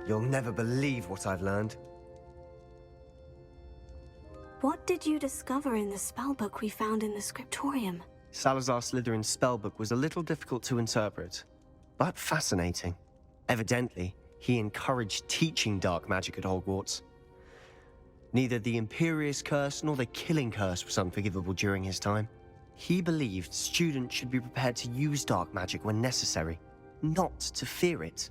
You'll never believe what I've learned. What did you discover in the spellbook we found in the scriptorium? Salazar Slytherin's spellbook was a little difficult to interpret, but fascinating. Evidently, he encouraged teaching dark magic at Hogwarts. Neither the Imperious Curse nor the Killing Curse was unforgivable during his time. He believed students should be prepared to use dark magic when necessary, not to fear it.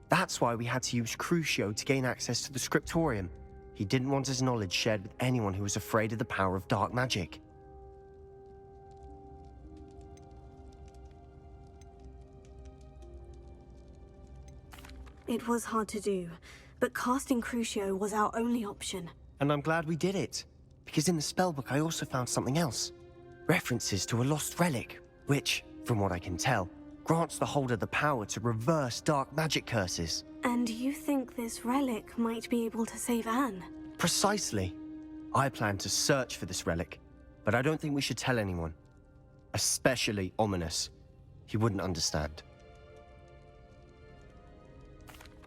That's why we had to use Crucio to gain access to the scriptorium. He didn't want his knowledge shared with anyone who was afraid of the power of dark magic. It was hard to do, but casting Crucio was our only option. And I'm glad we did it, because in the spellbook I also found something else. References to a lost relic, which, from what I can tell, grants the holder the power to reverse dark magic curses. And you think this relic might be able to save Anne? Precisely. I plan to search for this relic, but I don't think we should tell anyone. Especially Ominous. He wouldn't understand.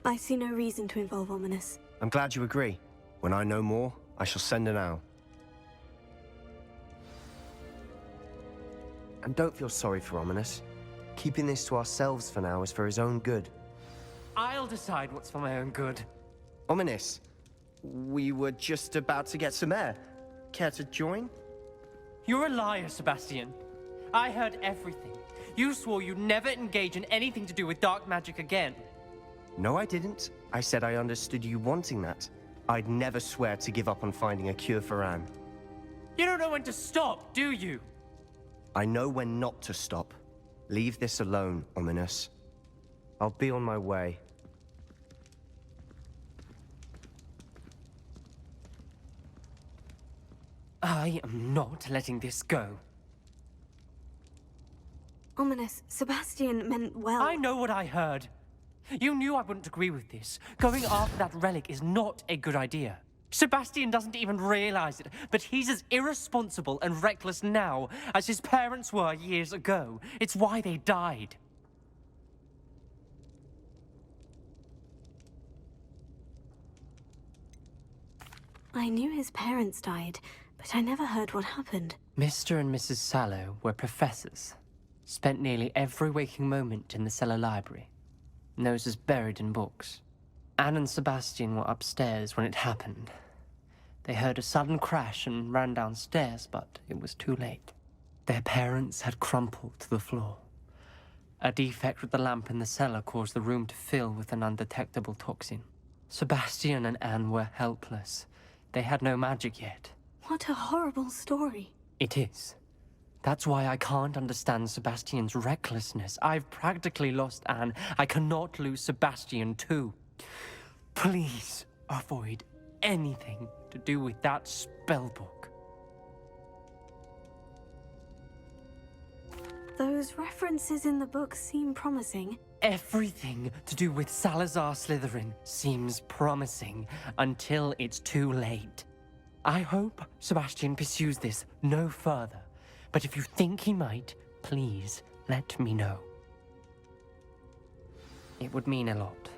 I see no reason to involve Ominous. I'm glad you agree. When I know more, I shall send an owl. And don't feel sorry for Ominous. Keeping this to ourselves for now is for his own good. I'll decide what's for my own good. Ominous, we were just about to get some air. Care to join? You're a liar, Sebastian. I heard everything. You swore you'd never engage in anything to do with dark magic again. No, I didn't. I said I understood you wanting that. I'd never swear to give up on finding a cure for Anne. You don't know when to stop, do you? I know when not to stop. Leave this alone, Ominous. I'll be on my way. I am not letting this go. Ominous, Sebastian meant well. I know what I heard. You knew I wouldn't agree with this. Going after that relic is not a good idea. Sebastian doesn't even realize it, but he's as irresponsible and reckless now as his parents were years ago. It's why they died. I knew his parents died, but I never heard what happened. Mr. and Mrs. Sallow were professors. Spent nearly every waking moment in the cellar library. Noses buried in books. Anne and Sebastian were upstairs when it happened. They heard a sudden crash and ran downstairs, but it was too late. Their parents had crumpled to the floor. A defect with the lamp in the cellar caused the room to fill with an undetectable toxin. Sebastian and Anne were helpless. They had no magic yet. What a horrible story. It is. That's why I can't understand Sebastian's recklessness. I've practically lost Anne. I cannot lose Sebastian too. Please avoid anything to do with that spellbook. Those references in the book seem promising. Everything to do with Salazar Slytherin seems promising until it's too late. I hope Sebastian pursues this no further, but if you think he might, please let me know. It would mean a lot.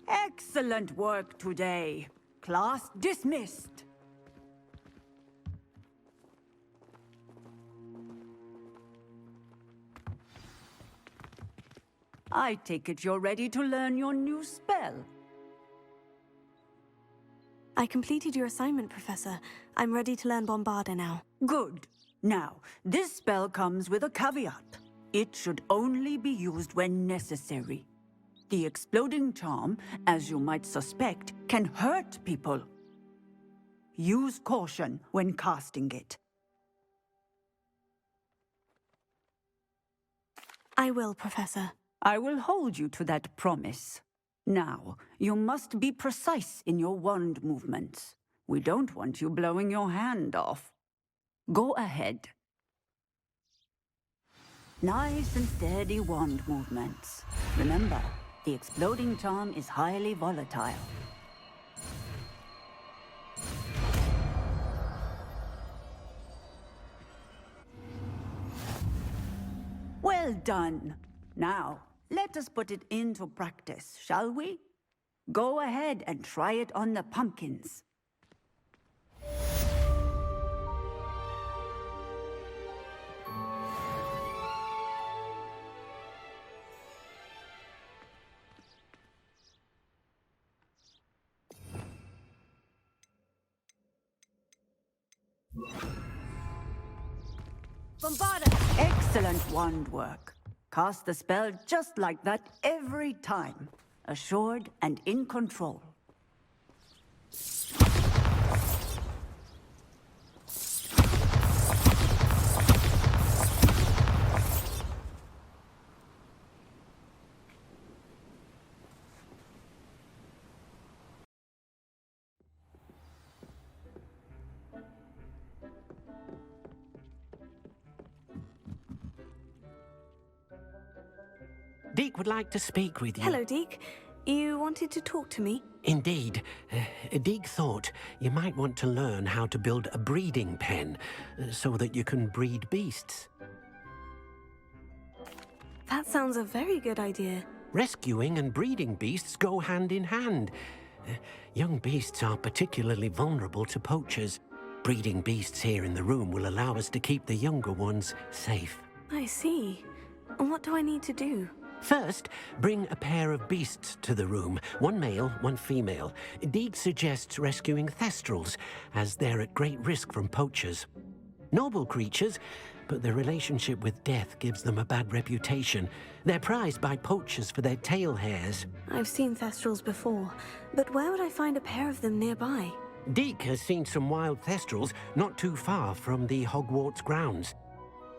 Excellent work today. Class dismissed. I take it you're ready to learn your new spell. I completed your assignment, Professor. I'm ready to learn Bombarda now. Good. Now, this spell comes with a caveat. It should only be used when necessary. The exploding charm, as you might suspect, can hurt people. Use caution when casting it. I will, Professor. I will hold you to that promise. Now, you must be precise in your wand movements. We don't want you blowing your hand off. Go ahead. Nice and steady wand movements. Remember, the exploding charm is highly volatile. Well done. Now, let us put it into practice, shall we? Go ahead and try it on the pumpkins. Bombarda! Excellent wand work. Cast the spell just like that every time. Assured and in control. Deke would like to speak with you. Hello, Deke. You wanted to talk to me? Indeed. Deke thought you might want to learn how to build a breeding pen so that you can breed beasts. That sounds a very good idea. Rescuing and breeding beasts go hand in hand. Young beasts are particularly vulnerable to poachers. Breeding beasts here in the room will allow us to keep the younger ones safe. I see. And what do I need to do? First, bring a pair of beasts to the room. One male, one female. Deke suggests rescuing thestrals, as they're at great risk from poachers. Noble creatures, but their relationship with death gives them a bad reputation. They're prized by poachers for their tail hairs. I've seen thestrals before, but where would I find a pair of them nearby? Deke has seen some wild thestrals not too far from the Hogwarts grounds.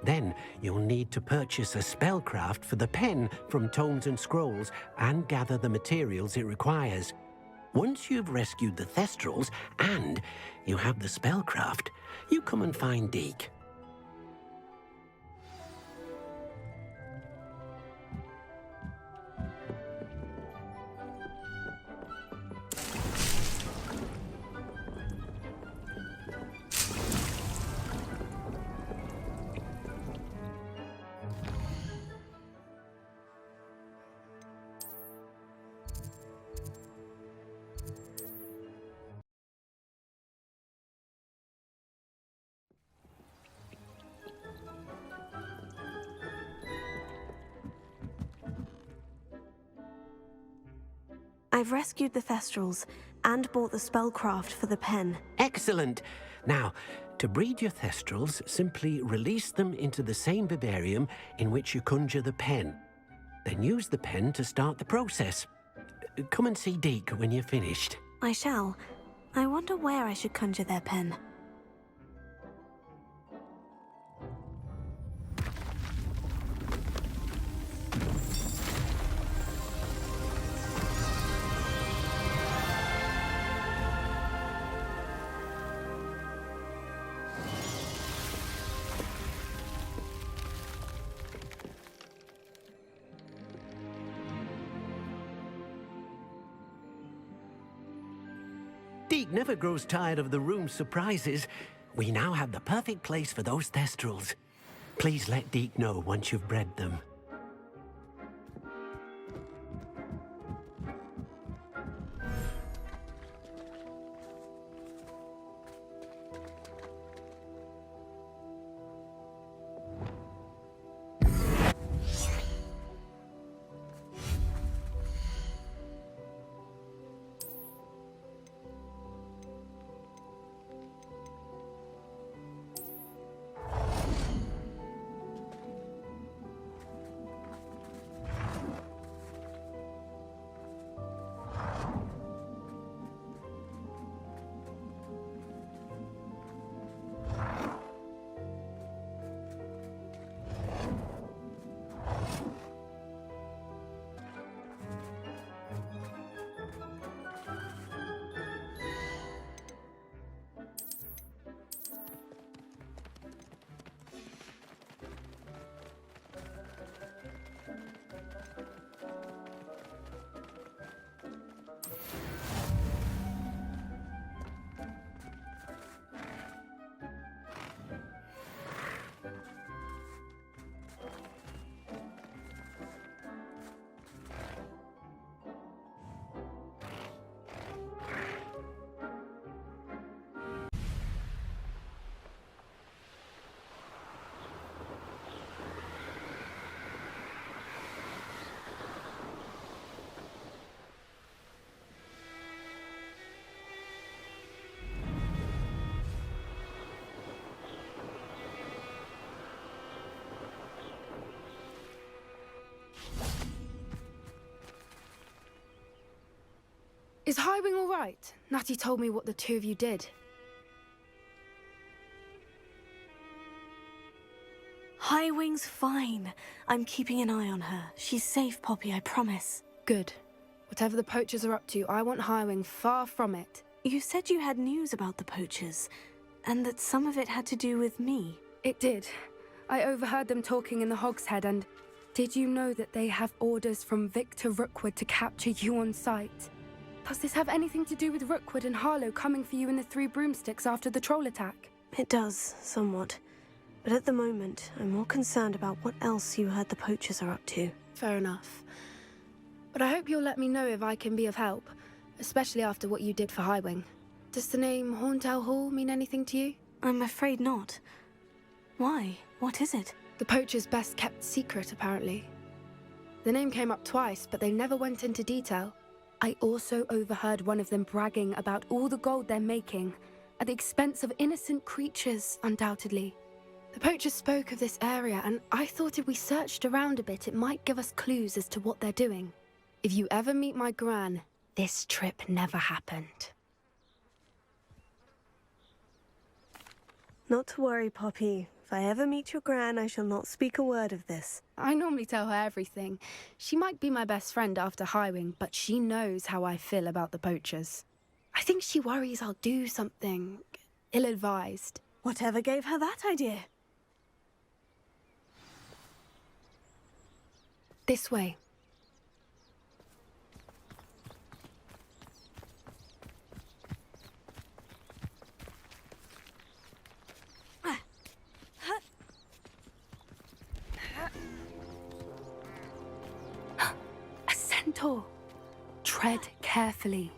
Then you'll need to purchase a spellcraft for the pen from Tomes and Scrolls and gather the materials it requires. Once you've rescued the thestrals and you have the spellcraft, you come and find Deke. I've rescued the thestrals and bought the spellcraft for the pen. Excellent! Now, to breed your thestrals, simply release them into the same vivarium in which you conjure the pen. Then use the pen to start the process. Come and see Deke when you're finished. I shall. I wonder where I should conjure their pen. Deke never grows tired of the room's surprises. We now have the perfect place for those thestrals. Please let Deke know once you've bred them. Is Highwing all right? Natty told me what the two of you did. Highwing's fine. I'm keeping an eye on her. She's safe, Poppy, I promise. Good. Whatever the poachers are up to, I want Highwing far from it. You said you had news about the poachers, and that some of it had to do with me. It did. I overheard them talking in the Hogshead, and did you know that they have orders from Victor Rookwood to capture you on sight? Does this have anything to do with Rookwood and Harlow coming for you in the Three Broomsticks after the troll attack? It does, somewhat. But at the moment, I'm more concerned about what else you heard the poachers are up to. Fair enough. But I hope you'll let me know if I can be of help, especially after what you did for Highwing. Does the name Horntail Hall mean anything to you? I'm afraid not. Why? What is it? The poachers' best kept secret, apparently. The name came up twice, but they never went into detail. I also overheard one of them bragging about all the gold they're making, at the expense of innocent creatures, undoubtedly. The poachers spoke of this area, and I thought if we searched around a bit, it might give us clues as to what they're doing. If you ever meet my gran, this trip never happened. Not to worry, Poppy. If I ever meet your gran, I shall not speak a word of this. I normally tell her everything. She might be my best friend after Highwing, but she knows how I feel about the poachers. I think she worries I'll do something ill-advised. Whatever gave her that idea? This way. A centaur. Tread carefully.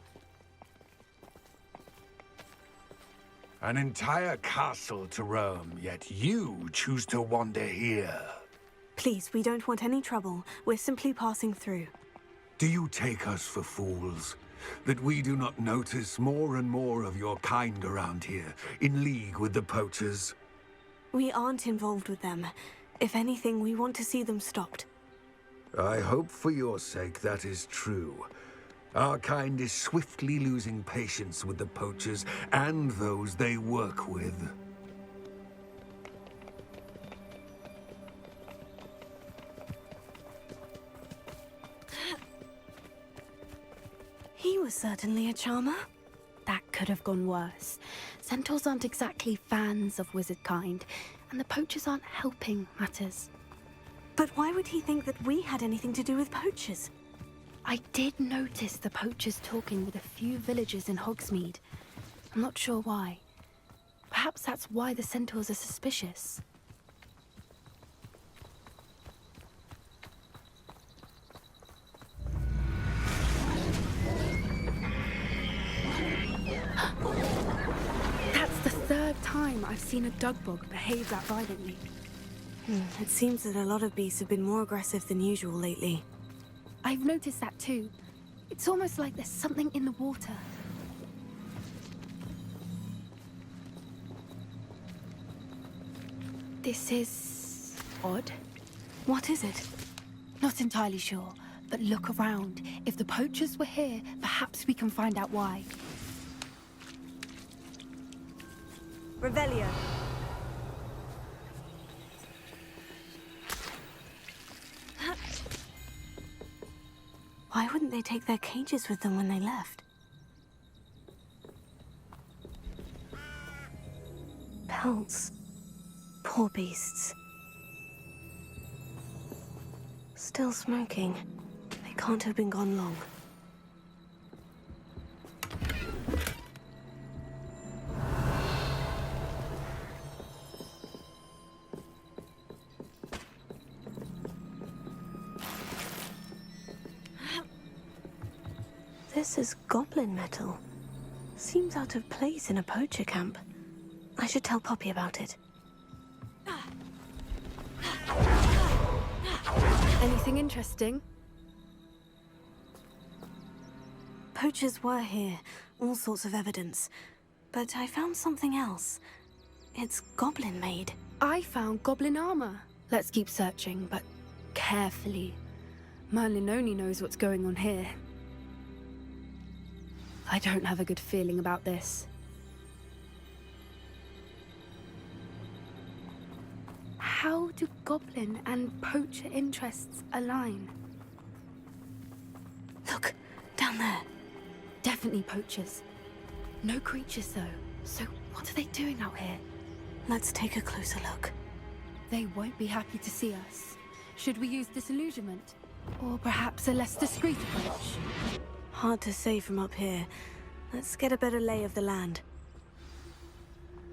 An entire castle to roam, yet you choose to wander here. Please, we don't want any trouble. We're simply passing through. Do you take us for fools? That we do not notice more and more of your kind around here, in league with the poachers? We aren't involved with them. If anything, we want to see them stopped. I hope for your sake that is true. Our kind is swiftly losing patience with the poachers and those they work with. He was certainly a charmer. That could have gone worse. Centaurs aren't exactly fans of wizard kind, and the poachers aren't helping matters. But why would he think that we had anything to do with poachers? I did notice the poachers talking with a few villagers in Hogsmeade. I'm not sure why. Perhaps that's why the centaurs are suspicious. That's the third time I've seen a dugbog behave that violently. It seems that a lot of beasts have been more aggressive than usual lately. I've noticed that too. It's almost like there's something in the water. This is odd. What is it? Not entirely sure, but look around. If the poachers were here, perhaps we can find out why. Revelio. Why wouldn't they take their cages with them when they left? Pelts. Poor beasts. Still smoking. They can't have been gone long. This is goblin metal. Seems out of place in a poacher camp. I should tell Poppy about it. Anything interesting? Poachers were here, all sorts of evidence. But I found something else. It's goblin made. I found goblin armor. Let's keep searching, but carefully. Merlin only knows what's going on here. I don't have a good feeling about this. How do goblin and poacher interests align? Look, down there. Definitely poachers. No creatures, though. So what are they doing out here? Let's take a closer look. They won't be happy to see us. Should we use disillusionment? Or perhaps a less discreet approach? Hard to say from up here. Let's get a better lay of the land.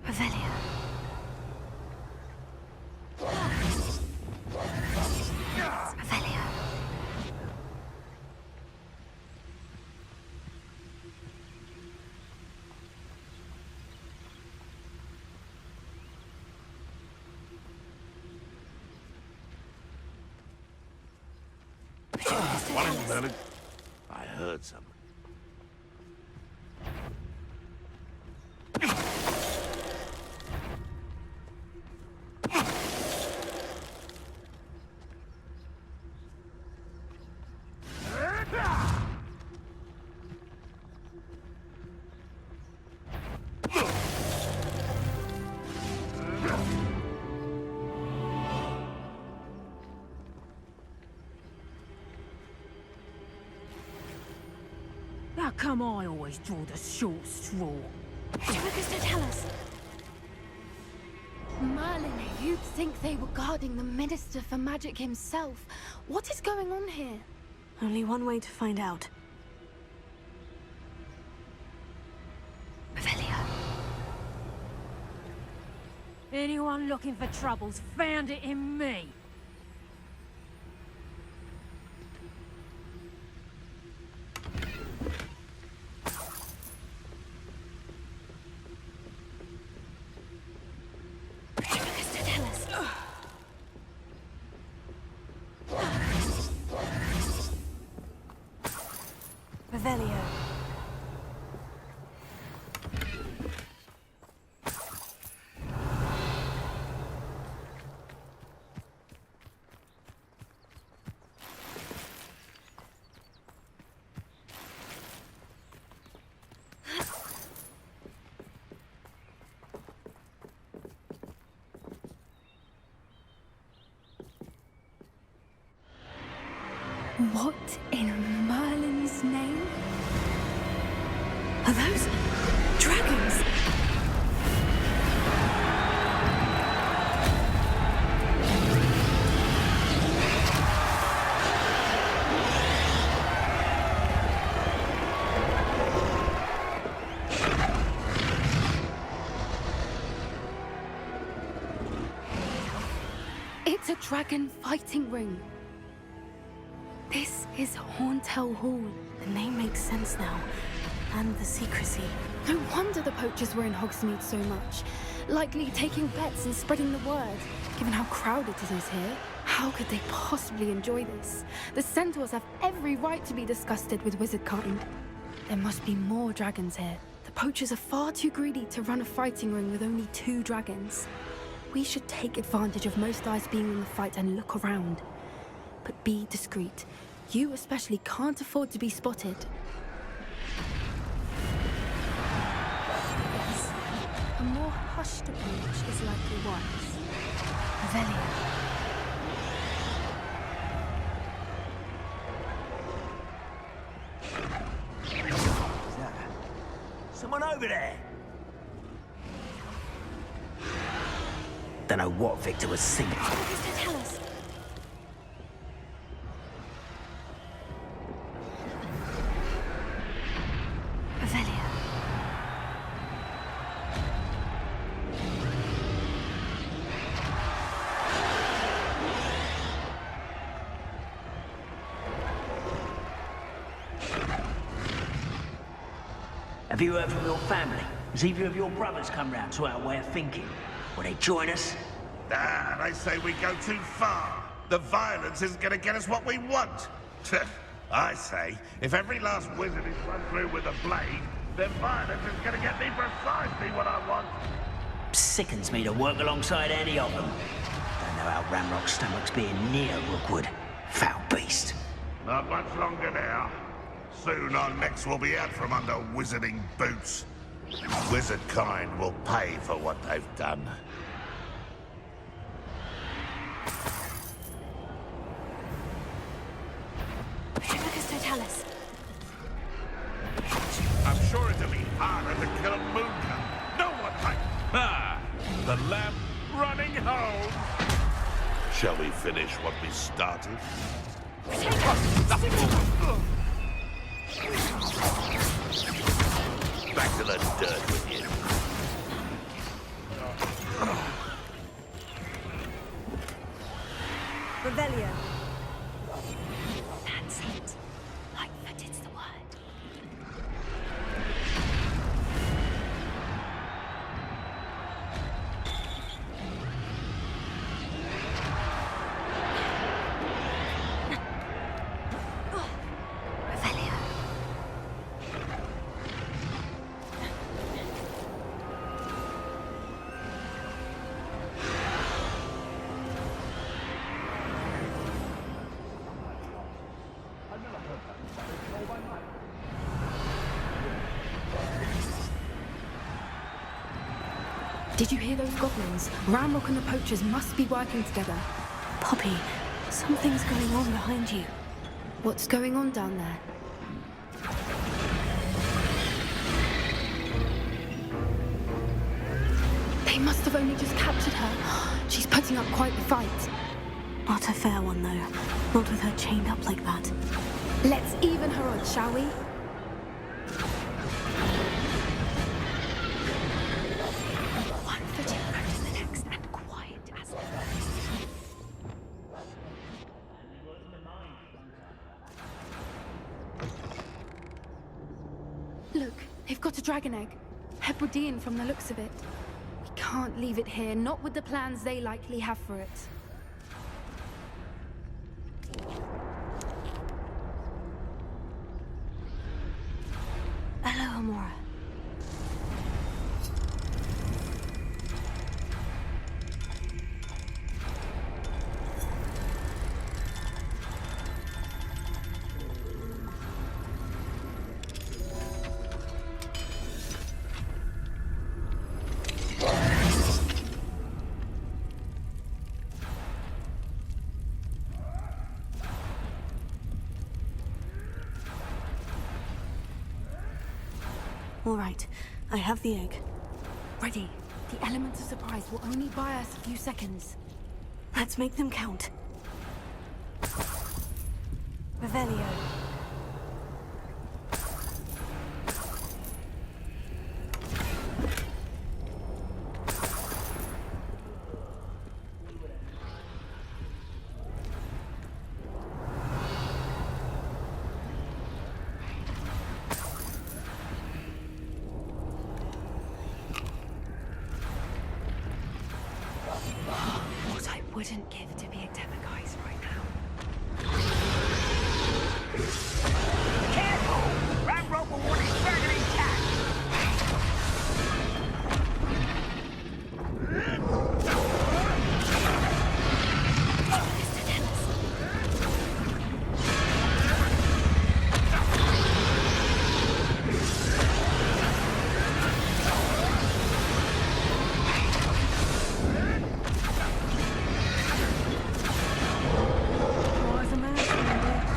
Revelio. Revelio. What is it, Merlin? I heard something. How come I always draw the short straw? Jimicus, don't tell us. Merlin, you'd think they were guarding the Minister for Magic himself. What is going on here? Only one way to find out. Revelio. Anyone looking for troubles found it in me. Jimicus, don't tell us. Revelio. What in Merlin's name? Are those dragons? It's a dragon fighting ring. This is Horntail Hall. The name makes sense now. And the secrecy. No wonder the poachers were in Hogsmeade so much. Likely taking bets and spreading the word. Given how crowded it is here, how could they possibly enjoy this? The centaurs have every right to be disgusted with wizard kind. There must be more dragons here. The poachers are far too greedy to run a fighting ring with only 2 dragons. We should take advantage of most eyes being in the fight and look around. But be discreet. You especially can't afford to be spotted. Yes. A more hushed approach is likely wise. Revelio. Someone over there? Don't know what Victor was singing. Jimicus, don't tell us. Revelio. Have you heard from your family? Has either of your brothers come round to our way of thinking? Will they join us? Ah, they say we go too far. The violence isn't going to get us what we want. I say, if every last wizard is run through with a blade, then violence is going to get me precisely what I want. Sickens me to work alongside any of them. Don't know how Ramrock's stomach's being near Rookwood. Foul beast. Not much longer now. Soon our necks will be out from under wizarding boots. Wizard kind will pay for what they've done. Tribicus Totalis. I'm sure it'll be harder to kill a mooncalf. No one like... Ah! The lamp running home! Shall we finish what we started? Back to the dirt with you. Revelio. That's it. Like that is the word. Revelio. Did you hear those goblins? Ramrock and the poachers must be working together. Poppy, something's going on behind you. What's going on down there? They must have only just captured her. She's putting up quite the fight. Not a fair one, though. Not with her chained up like that. Let's even her odds, shall we? One foot in front of the next and quiet as Look, they've got a dragon egg. Hebridean from the looks of it. We can't leave it here, not with the plans they likely have for it. Hello, Amora. All right, I have the egg. Ready. The elements of surprise will only buy us a few seconds. Let's make them count. Revelio. What I wouldn't give to be a Demiguise right now. Careful! Ramrock will want his dragon intact! Wise a man, Sandy.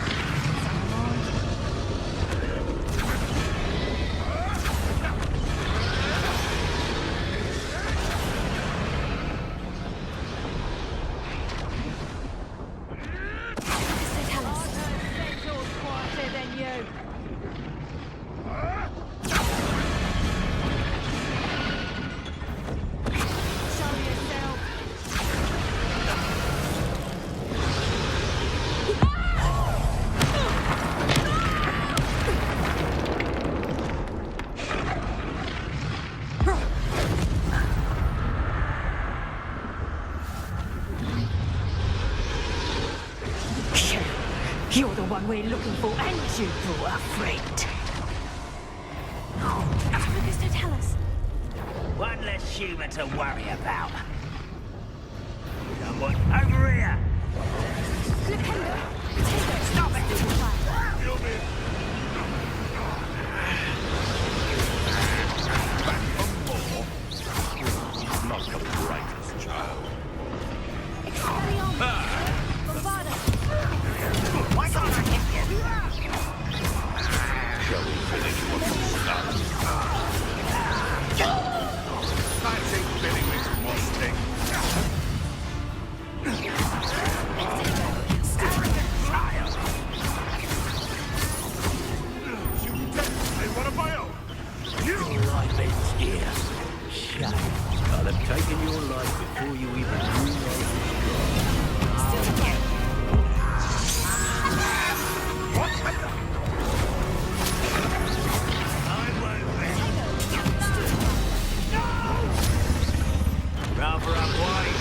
Centaur's quieter than you. Show yourself. You're the one we're looking for, and you brought a friend. Tribicus Totalis. One less human to worry about. Someone over here! Flipendo! Stop it! finish what you started. I think Billy was musting. What have I owned? Your life ends here. Shame. I'll have taken your life before you even realized Rather up wide.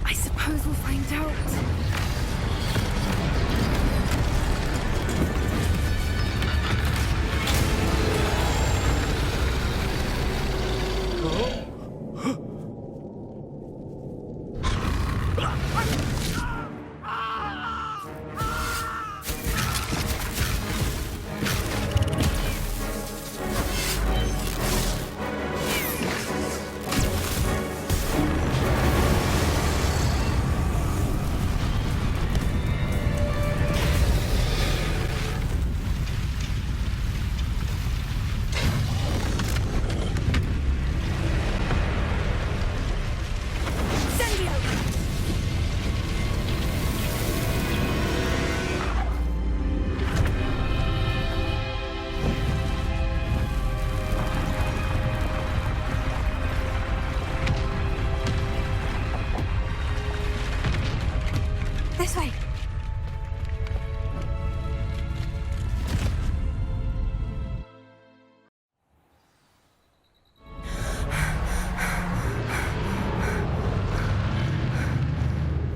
I suppose we'll find out. This way.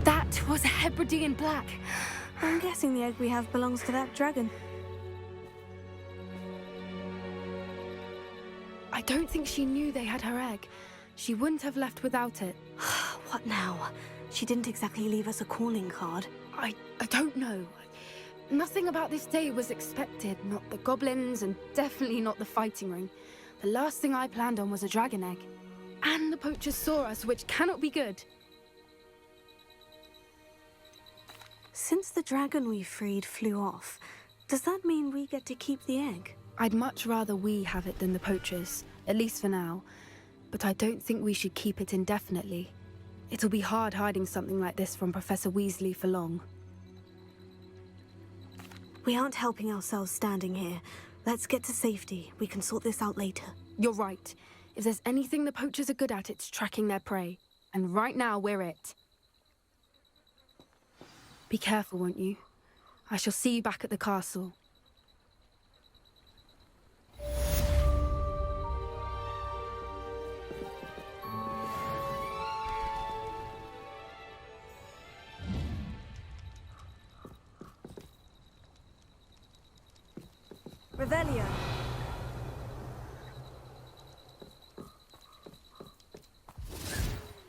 That was a Hebridean black. I'm guessing the egg we have belongs to that dragon. I don't think she knew they had her egg. She wouldn't have left without it. What now? She didn't exactly leave us a calling card. I don't know. Nothing about this day was expected. Not the goblins, and definitely not the fighting ring. The last thing I planned on was a dragon egg. And the poachers saw us, which cannot be good. Since the dragon we freed flew off, does that mean we get to keep the egg? I'd much rather we have it than the poachers, at least for now. But I don't think we should keep it indefinitely. It'll be hard hiding something like this from Professor Weasley for long. We aren't helping ourselves standing here. Let's get to safety. We can sort this out later. You're right. If there's anything the poachers are good at, it's tracking their prey. And right now, we're it. Be careful, won't you? I shall see you back at the castle. Revelio.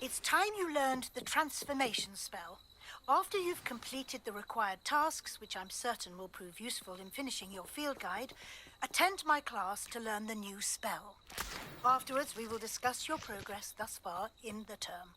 It's time you learned the transformation spell. After you've completed the required tasks, which I'm certain will prove useful in finishing your field guide, attend my class to learn the new spell. Afterwards, we will discuss your progress thus far in the term.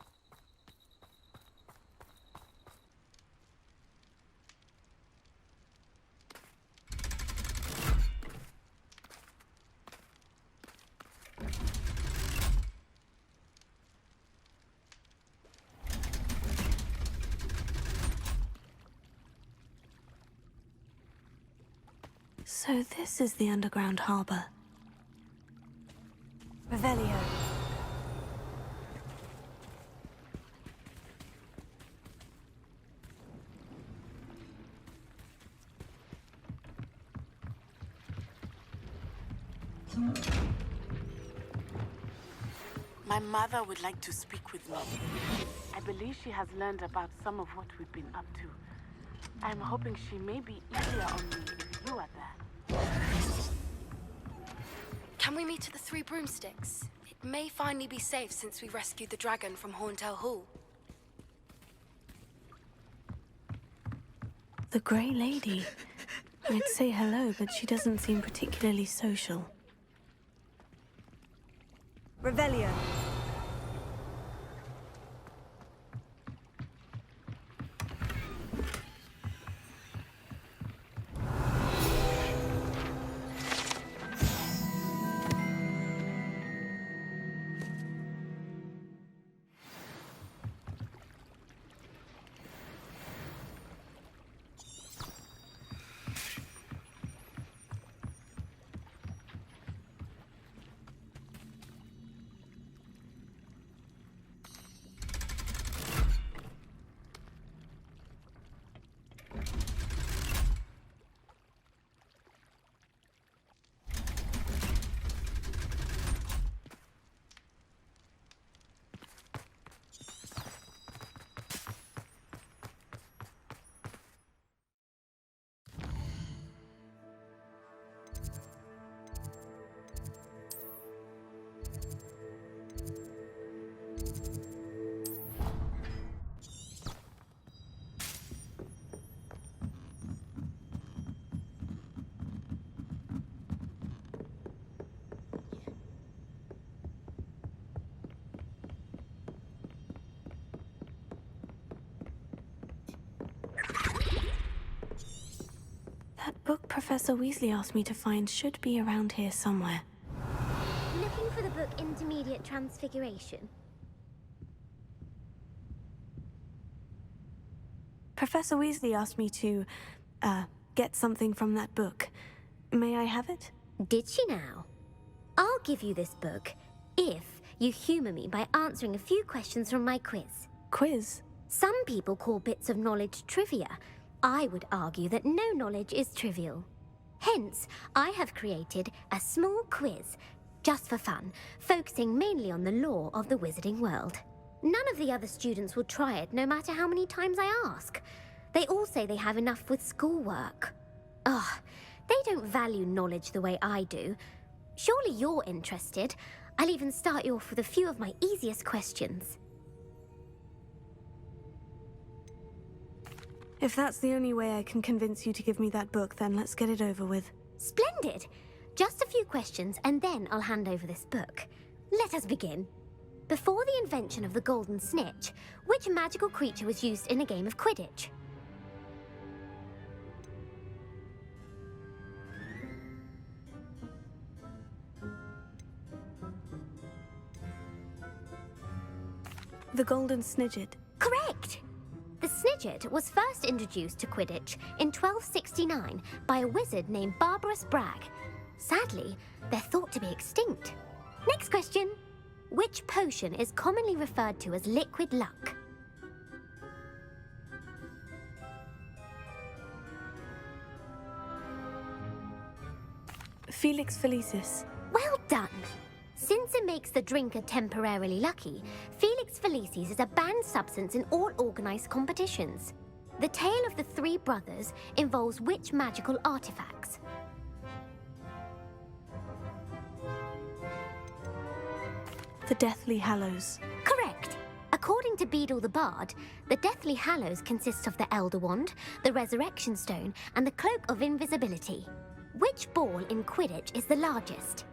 So this is the underground harbor. Revelio. My mother would like to speak with me. I believe she has learned about some of what we've been up to. I'm hoping she may be easier on me if you are there. Can we meet at the Three Broomsticks? It may finally be safe since we rescued the dragon from Horntail Hall. The Grey Lady. I'd say hello, but she doesn't seem particularly social. Revelio. That book Professor Weasley asked me to find should be around here somewhere. Looking for the book Intermediate Transfiguration? Professor Weasley asked me to, get something from that book. May I have it? Did she now? I'll give you this book if you humor me by answering a few questions from my quiz. Quiz? Some people call bits of knowledge trivia. I would argue that no knowledge is trivial. Hence, I have created a small quiz, just for fun, focusing mainly on the lore of the wizarding world. None of the other students will try it, no matter how many times I ask. They all say they have enough with schoolwork. Ugh, they don't value knowledge the way I do. Surely you're interested. I'll even start you off with a few of my easiest questions. If that's the only way I can convince you to give me that book, then let's get it over with. Splendid! Just a few questions, and then I'll hand over this book. Let us begin. Before the invention of the golden snitch, which magical creature was used in a game of Quidditch? The golden snidget. Correct! The snidget was first introduced to Quidditch in 1269 by a wizard named Barbarous Bragg. Sadly, they're thought to be extinct. Next question. Which potion is commonly referred to as liquid luck? Felix Felicis. Well done! Since it makes the drinker temporarily lucky, Felix Felicis is a banned substance in all organized competitions. The tale of the three brothers involves which magical artifacts? The Deathly Hallows. Correct! According to Beedle the Bard, the Deathly Hallows consists of the Elder Wand, the Resurrection Stone, and the Cloak of Invisibility. Which ball in Quidditch is the largest?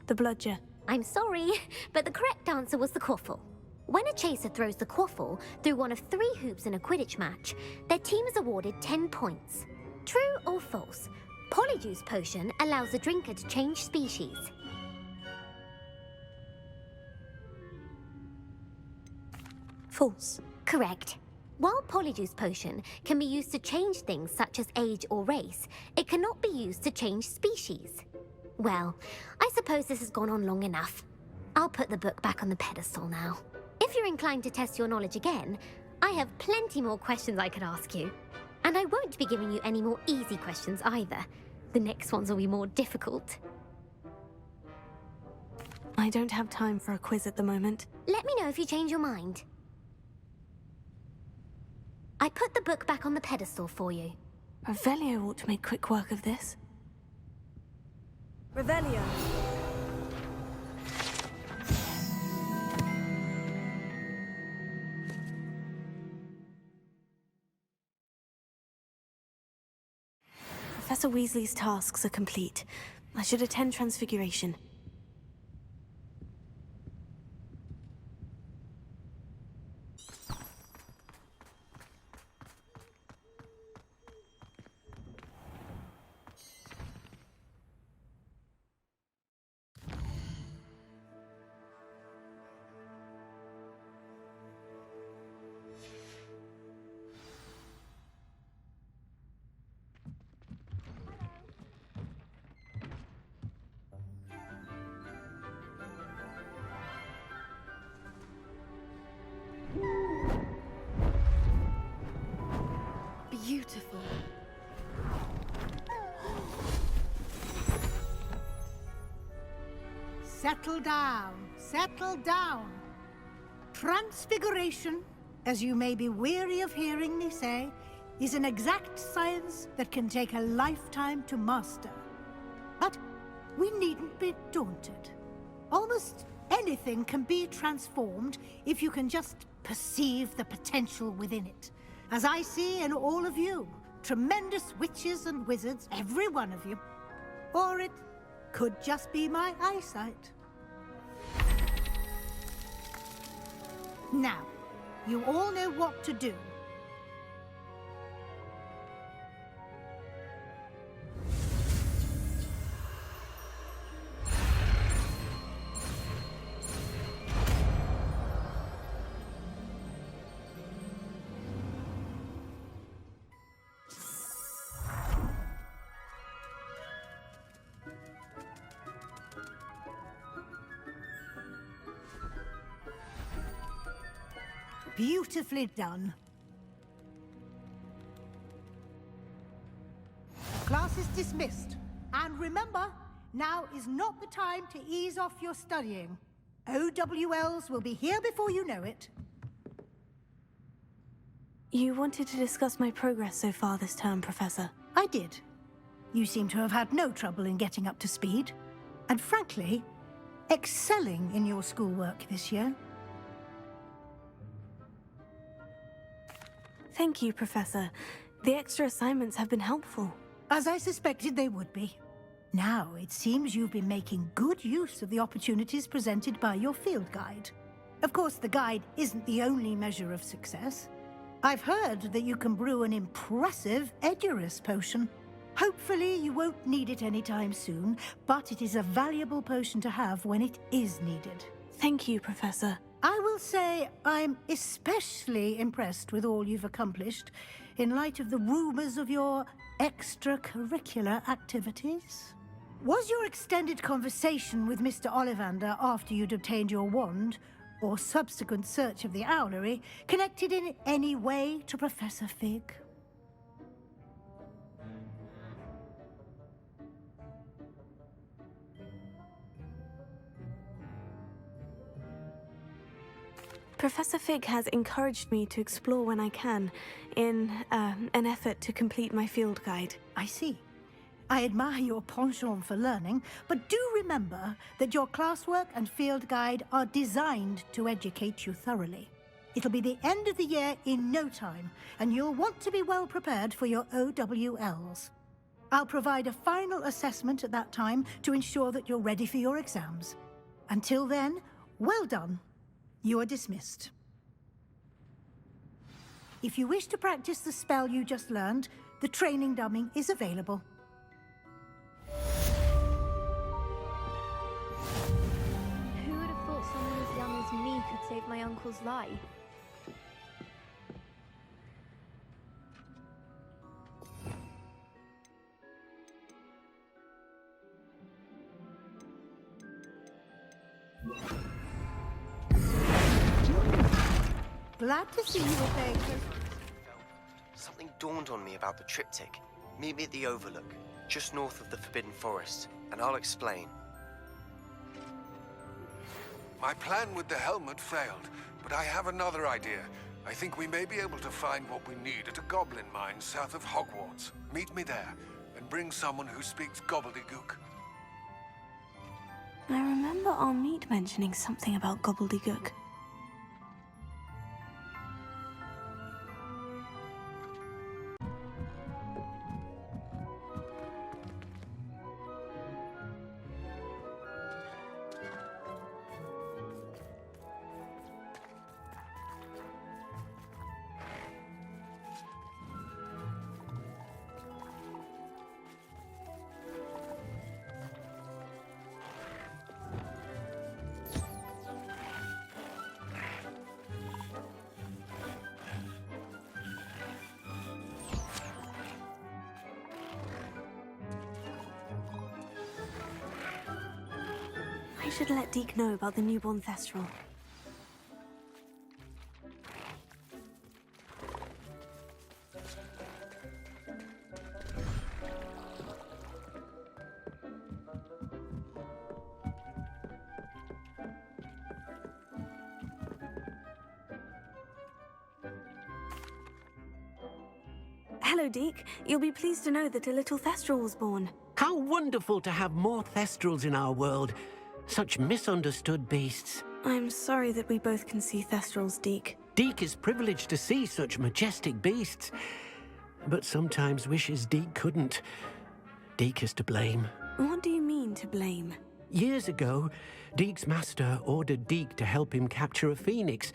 The Bludger. I'm sorry, but the correct answer was the quaffle. When a chaser throws the quaffle through one of 3 hoops in a Quidditch match, their team is awarded 10 points. True or false? Polyjuice potion allows the drinker to change species. False. Correct. While Polyjuice potion can be used to change things such as age or race, it cannot be used to change species. Well, I suppose this has gone on long enough. I'll put the book back on the pedestal now. If you're inclined to test your knowledge again, I have plenty more questions I could ask you. And I won't be giving you any more easy questions either. The next ones will be more difficult. I don't have time for a quiz at the moment. Let me know if you change your mind. I put the book back on the pedestal for you. Revelio ought to make quick work of this. Revelio. Professor Weasley's tasks are complete. I should attend Transfiguration. Beautiful. Settle down, settle down. Transfiguration, as you may be weary of hearing me say, is an exact science that can take a lifetime to master. But we needn't be daunted. Almost anything can be transformed if you can just perceive the potential within it. As I see in all of you, tremendous witches and wizards, every one of you. Or it could just be my eyesight. Now, you all know what to do. Beautifully done. Class is dismissed. And remember, now is not the time to ease off your studying. OWLs will be here before you know it. You wanted to discuss my progress so far this term, Professor. I did. You seem to have had no trouble in getting up to speed. And frankly, excelling in your schoolwork this year. Thank you, Professor. The extra assignments have been helpful. As I suspected they would be. Now, it seems you've been making good use of the opportunities presented by your field guide. Of course, the guide isn't the only measure of success. I've heard that you can brew an impressive Edurus potion. Hopefully, you won't need it anytime soon, but it is a valuable potion to have when it is needed. Thank you, Professor. I will say I'm especially impressed with all you've accomplished in light of the rumors of your extracurricular activities. Was your extended conversation with Mr. Ollivander after you'd obtained your wand, or subsequent search of the owlery, connected in any way to Professor Fig? Professor Fig has encouraged me to explore when I can, in an effort to complete my field guide. I see. I admire your penchant for learning, but do remember that your classwork and field guide are designed to educate you thoroughly. It'll be the end of the year in no time, and you'll want to be well prepared for your OWLs. I'll provide a final assessment at that time to ensure that you're ready for your exams. Until then, well done. You are dismissed. If you wish to practice the spell you just learned, the training dummy is available. uncles lie. Glad to see you were paying close. Something dawned on me about the triptych. Meet me at the Overlook, just north of the Forbidden Forest, and I'll explain. My plan with the helmet failed, but I have another idea. I think we may be able to find what we need at a goblin mine south of Hogwarts. Meet me there, and bring someone who speaks gobbledygook. I remember our meet mentioning something about gobbledygook. I should let Deke know about the newborn Thestral. Hello, Deke. You'll be pleased to know that a little Thestral was born. How wonderful to have more Thestrals in our world. Such misunderstood beasts. I'm sorry that we both can see Thestrals, Deke. Deke is privileged to see such majestic beasts, but sometimes wishes Deke couldn't. Deke is to blame. What do you mean, to blame? Years ago, Deke's master ordered Deke to help him capture a phoenix,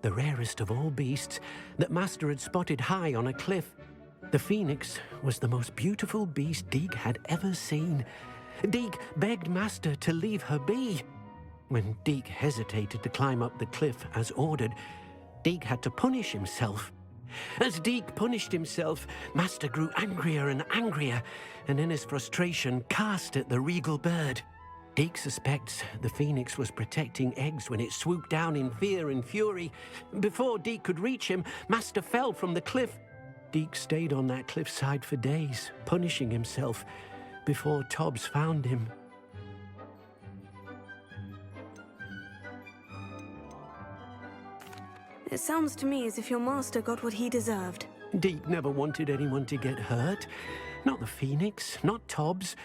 the rarest of all beasts that master had spotted high on a cliff. The phoenix was the most beautiful beast Deke had ever seen. Deke begged master to leave her be. When Deke hesitated to climb up the cliff as ordered, Deke had to punish himself. As Deke punished himself, master grew angrier and angrier, and in his frustration cast at the regal bird. Deke suspects the phoenix was protecting eggs when it swooped down in fear and fury. Before Deke could reach him, master fell from the cliff. Deke stayed on that cliffside for days, punishing himself, before Tobbs found him. It sounds to me as if your master got what he deserved. Deke never wanted anyone to get hurt. Not the phoenix, not Tobbs,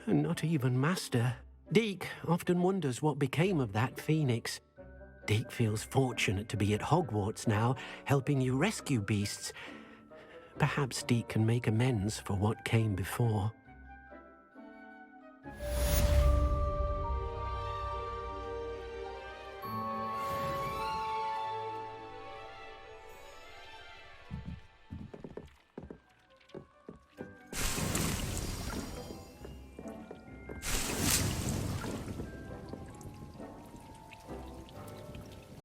and not even master. Deke often wonders what became of that phoenix. Deke feels fortunate to be at Hogwarts now, helping you rescue beasts. Perhaps Deke can make amends for what came before.